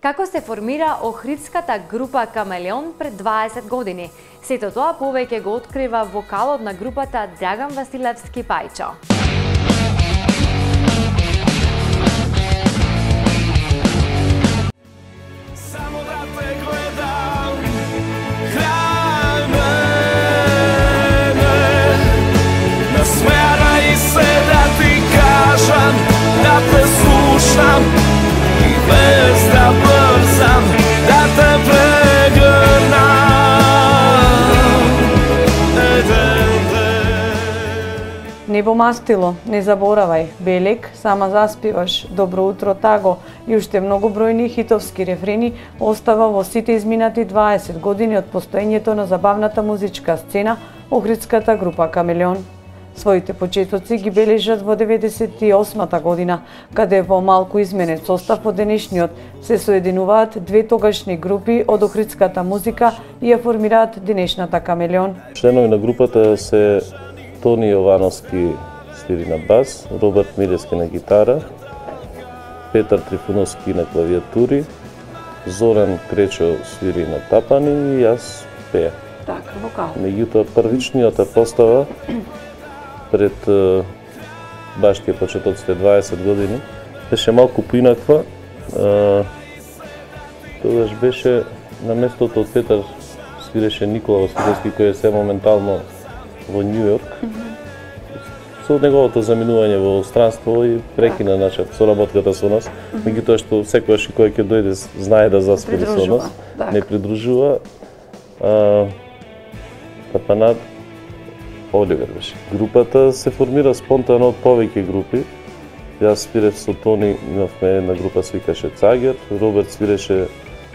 Како се формира охридската група Камелеон пред 20 години? Сето тоа повеќе го открива вокалот на групата Драган Василевски Пајчо. Da te slušam i bez da brzam, da te pregrnam. Небо мастило, не заборавај, Белек, сама заспиваш, Добро утро Таго и уште многу бројни хитовски рефрени остава во сите изминати 20 години од постоењето на забавната музичка сцена охридската група Камелеон. Своите почетоци ги бележат во 98-та година, каде во малку изменет состав од денешниот се соединуваат две тогашни групи од охридската музика и ја формираат денешната Камелеон. Членови на групата се Тони Јовановски свири на бас, Роберт Милевски на гитара, Петар Трифуновски на клавиатури, Зоран Кречо свири на тапани и јас пея. Така, вокал. Меѓутоа првичниот постава пред баш тие почетоците 20 години беше малку поинаква. Тогаш беше на местото од Петар свиреше Никола Василевски, кој е се моментално во Њу Јорк. Со неговото заминување во странство и прекина соработката со нас, меѓутоа што секогаш кој ќе дојде знае да заспори со нас, не придружува. Тапанат Оливер беше. Групата се формира спонтано од повеќе групи. Јас свирев со Тони, имавме една група се викаше Цагер, Роберт свиреше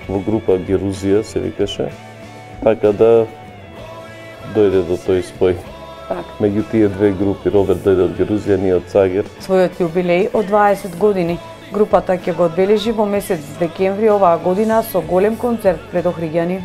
во група Герузија се викаше, така да дојде до тој спој. Меѓу тие две групи, Роберт дојде од Герузија, ние од Цагер. Својот јубилеј од 20 години групата ќе го одбележи во месец декември оваа година со голем концерт пред Охриѓани.